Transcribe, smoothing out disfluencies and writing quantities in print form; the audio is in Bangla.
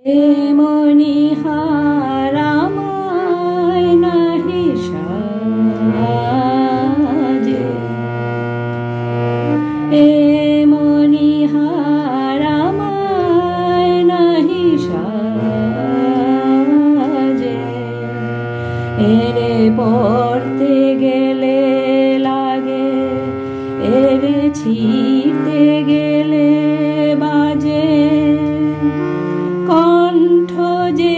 এমনি হারামায় নাহি সাজে, এমনি হারামায় নাহি সাজে। এরে পড়তে গেলে লাগে, এরে ছিঁড়তে গেলে বাজে, কণ্ঠ যে